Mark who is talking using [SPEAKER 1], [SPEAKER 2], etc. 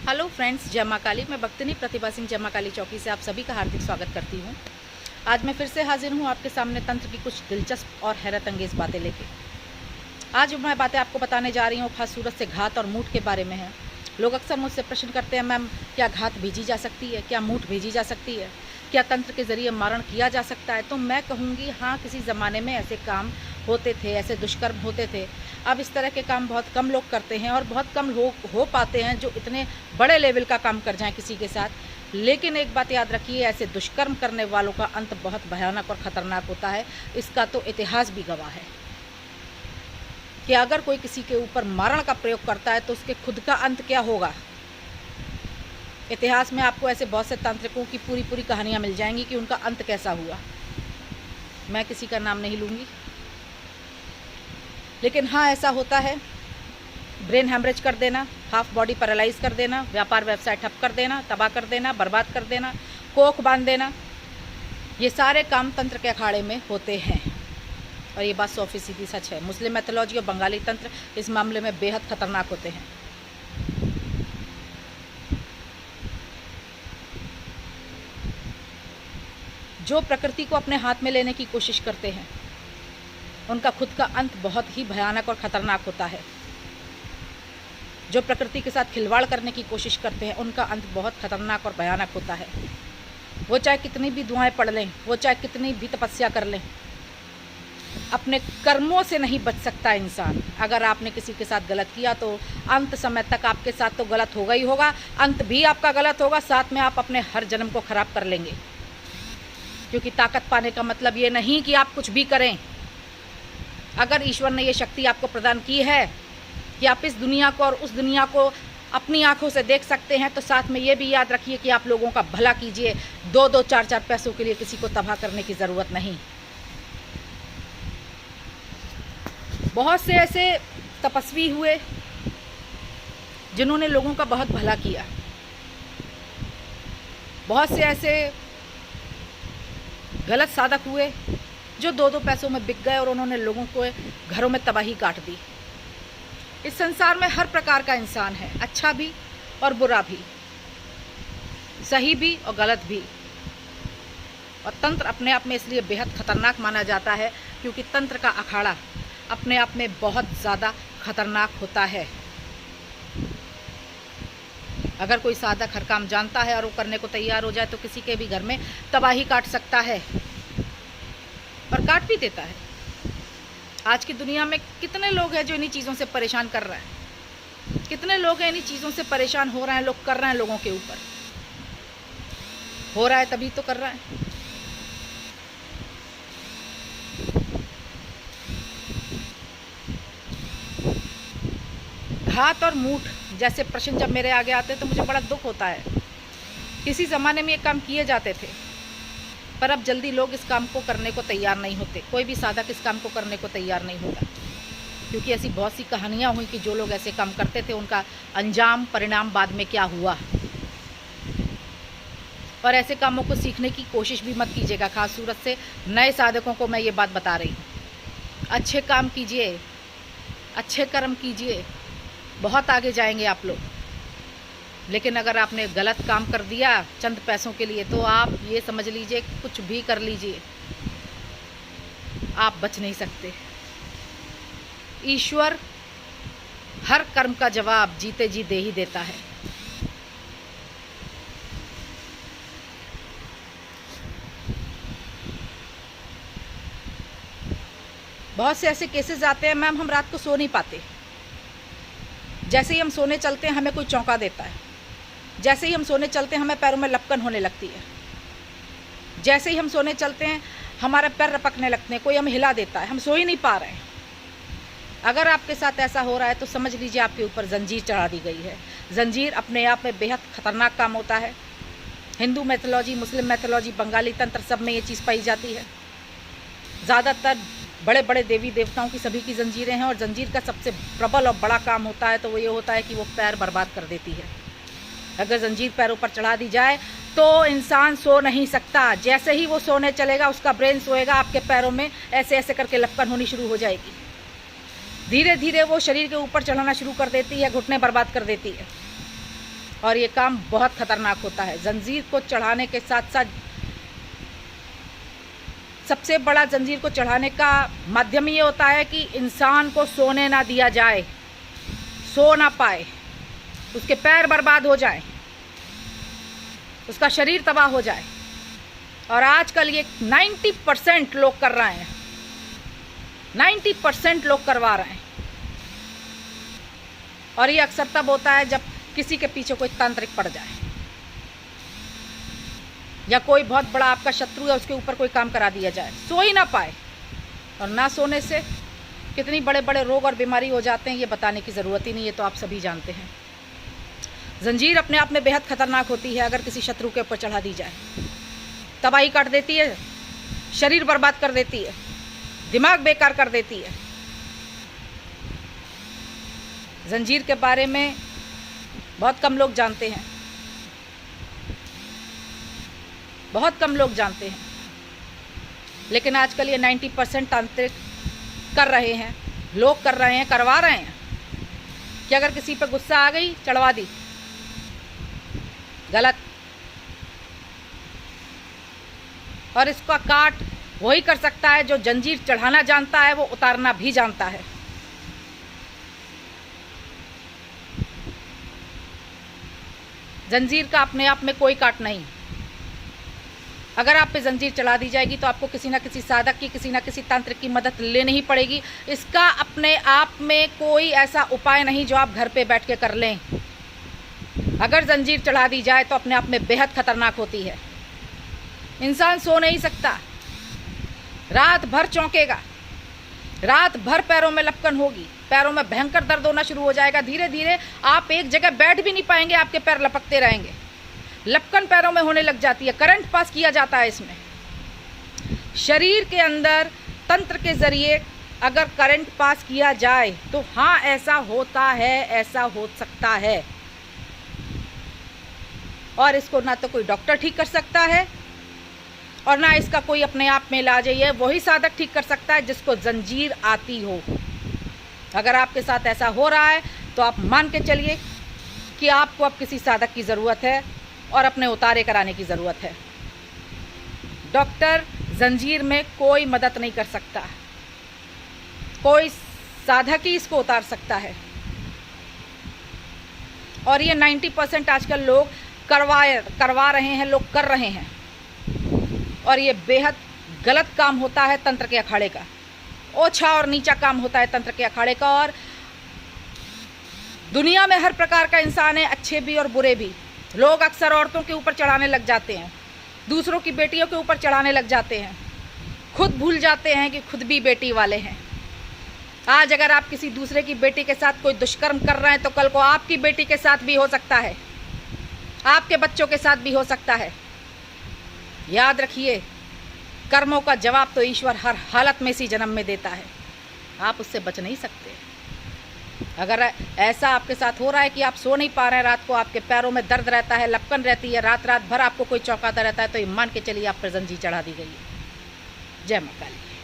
[SPEAKER 1] Hello friends, जय माँ काली। मैं भक्तिनी प्रतिभा सिंह जय माँ काली चौकी से आप सभी का हार्दिक स्वागत करती हूँ। आज मैं फिर से हाजिर हूँ आपके सामने तंत्र की कुछ दिलचस्प और हैरत अंगेज बातें लेके। आज मैं बातें आपको बताने जा रही हूँ खास सूरत से घात और मूठ के बारे में है। लोग अक्सर मुझसे प्रश्न करते हैं, मैम क्या घात भेजी जा सकती है, क्या मूठ भेजी जा सकती है, क्या तंत्र के ज़रिए मारण किया जा सकता है? तो मैं कहूँगी हाँ, किसी ज़माने में ऐसे काम होते थे, ऐसे दुष्कर्म होते थे। अब इस तरह के काम बहुत कम लोग करते हैं और बहुत कम लोग हो पाते हैं जो इतने बड़े लेवल का काम कर जाएं किसी के साथ। लेकिन एक बात याद रखिए, ऐसे दुष्कर्म करने वालों का अंत बहुत भयानक और ख़तरनाक होता है। इसका तो इतिहास भी गवाह है कि अगर कोई किसी के ऊपर मारण का प्रयोग करता है तो उसके खुद का अंत क्या होगा। इतिहास में आपको ऐसे बहुत से तांत्रिकों की पूरी कहानियाँ मिल जाएंगी कि उनका अंत कैसा हुआ। मैं किसी का नाम नहीं लूँगी, लेकिन हाँ, ऐसा होता है। ब्रेन हैमरेज कर देना, हाफ बॉडी पैरालाइज कर देना, व्यापार व्यवसाय ठप कर देना, तबाह कर देना, बर्बाद कर देना, कोख बांध देना, ये सारे काम तंत्र के अखाड़े में होते हैं। और ये बात 100% सच है। मुस्लिम मैथोलॉजी और बंगाली तंत्र इस मामले में बेहद खतरनाक होते हैं। जो प्रकृति को अपने हाथ में लेने की कोशिश करते हैं उनका खुद का अंत बहुत ही भयानक और ख़तरनाक होता है। जो प्रकृति के साथ खिलवाड़ करने की कोशिश करते हैं उनका अंत बहुत खतरनाक और भयानक होता है। वो चाहे कितनी भी दुआएं पढ़ लें, वो चाहे कितनी भी तपस्या कर लें, अपने कर्मों से नहीं बच सकता इंसान। अगर आपने किसी के साथ गलत किया तो अंत समय तक आपके साथ तो गलत होगा ही होगा, अंत भी आपका गलत होगा, साथ में आप अपने हर जन्म को खराब कर लेंगे। क्योंकि ताकत पाने का मतलब ये नहीं कि आप कुछ भी करें। अगर ईश्वर ने ये शक्ति आपको प्रदान की है कि आप इस दुनिया को और उस दुनिया को अपनी आंखों से देख सकते हैं, तो साथ में ये भी याद रखिए कि आप लोगों का भला कीजिए। 2-2, 4-4 पैसों के लिए किसी को तबाह करने की ज़रूरत नहीं। बहुत से ऐसे तपस्वी हुए जिन्होंने लोगों का बहुत भला किया। बहुत से ऐसे गलत साधक हुए जो 2-2 पैसों में बिक गए और उन्होंने लोगों को घरों में तबाही काट दी। इस संसार में हर प्रकार का इंसान है, अच्छा भी और बुरा भी, सही भी और गलत भी। और तंत्र अपने आप में इसलिए बेहद खतरनाक माना जाता है क्योंकि तंत्र का अखाड़ा अपने आप में बहुत ज़्यादा खतरनाक होता है। अगर कोई साधक हर काम जानता है और वो करने को तैयार हो जाए तो किसी के भी घर में तबाही काट सकता है और काट भी देता है। आज की दुनिया में कितने लोग हैं जो इन्हीं चीज़ों से परेशान कर रहे हैं, कितने लोग हैं इन्हीं चीज़ों से परेशान हो रहे हैं। लोग कर रहे हैं, लोगों के ऊपर हो रहा है तभी तो कर रहे हैं। घात और मूठ जैसे प्रश्न जब मेरे आगे आते हैं तो मुझे बड़ा दुख होता है। किसी ज़माने में ये काम किए जाते थे, पर अब जल्दी लोग इस काम को करने को तैयार नहीं होते। कोई भी साधक इस काम को करने को तैयार नहीं होता क्योंकि ऐसी बहुत सी कहानियाँ हुई कि जो लोग ऐसे काम करते थे उनका अंजाम परिणाम बाद में क्या हुआ। और ऐसे कामों को सीखने की कोशिश भी मत कीजिएगा। खास सूरत से नए साधकों को मैं ये बात बता रही हूँ। अच्छे काम कीजिए, अच्छे कर्म कीजिए, बहुत आगे जाएंगे आप लोग। लेकिन अगर आपने गलत काम कर दिया चंद पैसों के लिए तो आप ये समझ लीजिए कुछ भी कर लीजिए, आप बच नहीं सकते। ईश्वर हर कर्म का जवाब जीते जी दे ही देता है। बहुत से ऐसे केसेस आते हैं, मैम हम रात को सो नहीं पाते, जैसे ही हम सोने चलते हैं हमें कोई चौंका देता है, जैसे ही हम सोने चलते हैं हमें पैरों में लपकन होने लगती है, जैसे ही हम सोने चलते हैं हमारे पैर रपकने लगते हैं, कोई हमें हिला देता है, हम सो ही नहीं पा रहे हैं। अगर आपके साथ ऐसा हो रहा है तो समझ लीजिए आपके ऊपर जंजीर चढ़ा दी गई है। जंजीर अपने आप में बेहद खतरनाक काम होता है। हिंदू मैथोलॉजी, मुस्लिम मैथोलॉजी, बंगाली तंत्र सब में ये चीज़ पाई जाती है। ज़्यादातर बड़े बड़े देवी देवताओं की सभी की जंजीरें हैं और जंजीर का सबसे प्रबल और बड़ा काम होता है तो वो ये होता है कि वो पैर बर्बाद कर देती है। अगर जंजीर पैरों पर चढ़ा दी जाए तो इंसान सो नहीं सकता। जैसे ही वो सोने चलेगा उसका ब्रेन सोएगा, आपके पैरों में ऐसे ऐसे करके लपकन होनी शुरू हो जाएगी। धीरे धीरे वो शरीर के ऊपर चढ़ाना शुरू कर देती है, घुटने बर्बाद कर देती है। और ये काम बहुत खतरनाक होता है। जंजीर को चढ़ाने के साथ साथ सबसे बड़ा जंजीर को चढ़ाने का माध्यम ये होता है कि इंसान को सोने ना दिया जाए, सो ना पाए, उसके पैर बर्बाद हो जाए, उसका शरीर तबाह हो जाए। और आजकल ये 90% लोग कर रहे हैं, 90% लोग करवा रहे हैं। और ये अक्सर तब होता है जब किसी के पीछे कोई तांत्रिक पड़ जाए या कोई बहुत बड़ा आपका शत्रु है, उसके ऊपर कोई काम करा दिया जाए, सो ही ना पाए। और ना सोने से कितनी बड़े बड़े रोग और बीमारी हो जाते हैं, ये बताने की ज़रूरत ही नहीं है, तो आप सभी जानते हैं। जंजीर अपने आप में बेहद खतरनाक होती है। अगर किसी शत्रु के ऊपर चढ़ा दी जाए, तबाही काट देती है, शरीर बर्बाद कर देती है, दिमाग बेकार कर देती है। जंजीर के बारे में बहुत कम लोग जानते हैं, बहुत कम लोग जानते हैं। लेकिन आजकल ये 90% तांत्रिक कर रहे हैं, लोग कर रहे हैं, करवा रहे हैं कि अगर किसी पर गुस्सा आ गई, चढ़वा दी। गलत। और इसका काट वही कर सकता है जो जंजीर चढ़ाना जानता है, वो उतारना भी जानता है। जंजीर का अपने आप में कोई काट नहीं। अगर आप पे जंजीर चढ़ा दी जाएगी तो आपको किसी ना किसी साधक की, किसी ना किसी तांत्रिक की मदद लेनी ही पड़ेगी। इसका अपने आप में कोई ऐसा उपाय नहीं जो आप घर पे बैठ के कर लें। अगर जंजीर चढ़ा दी जाए तो अपने आप में बेहद खतरनाक होती है। इंसान सो नहीं सकता, रात भर चौंकेगा, रात भर पैरों में लपकन होगी, पैरों में भयंकर दर्द होना शुरू हो जाएगा। धीरे धीरे आप एक जगह बैठ भी नहीं पाएंगे, आपके पैर लपकते रहेंगे, लपकन पैरों में होने लग जाती है। करंट पास किया जाता है इसमें। शरीर के अंदर तंत्र के जरिए अगर करंट पास किया जाए तो हाँ, ऐसा होता है, ऐसा हो सकता है। और इसको ना तो कोई डॉक्टर ठीक कर सकता है और ना इसका कोई अपने आप में इलाज है। ये वही साधक ठीक कर सकता है जिसको जंजीर आती हो। अगर आपके साथ ऐसा हो रहा है तो आप मान के चलिए कि आपको अब किसी साधक की ज़रूरत है और अपने उतारे कराने की ज़रूरत है। डॉक्टर जंजीर में कोई मदद नहीं कर सकता, कोई साधक ही इसको उतार सकता है। और ये 90% आजकल लोग करवा रहे हैं, लोग कर रहे हैं। और ये बेहद गलत काम होता है तंत्र के अखाड़े का, ओछा और नीचा काम होता है तंत्र के अखाड़े का। और दुनिया में हर प्रकार का इंसान है, अच्छे भी और बुरे भी। लोग अक्सर औरतों के ऊपर चढ़ाने लग जाते हैं, दूसरों की बेटियों के ऊपर चढ़ाने लग जाते हैं, खुद भूल जाते हैं कि खुद भी बेटी वाले हैं। आज अगर आप किसी दूसरे की बेटी के साथ कोई दुष्कर्म कर रहे हैं तो कल को आपकी बेटी के साथ भी हो सकता है, आपके बच्चों के साथ भी हो सकता है। याद रखिए, कर्मों का जवाब तो ईश्वर हर हालत में इसी जन्म में देता है, आप उससे बच नहीं सकते। अगर ऐसा आपके साथ हो रहा है कि आप सो नहीं पा रहे हैं, रात को आपके पैरों में दर्द रहता है, लपकन रहती है, रात रात भर आपको कोई चौंकाता रहता है, तो ये मान के चलिए आप पर जंजीर चढ़ा दी गई है। जय मां काली।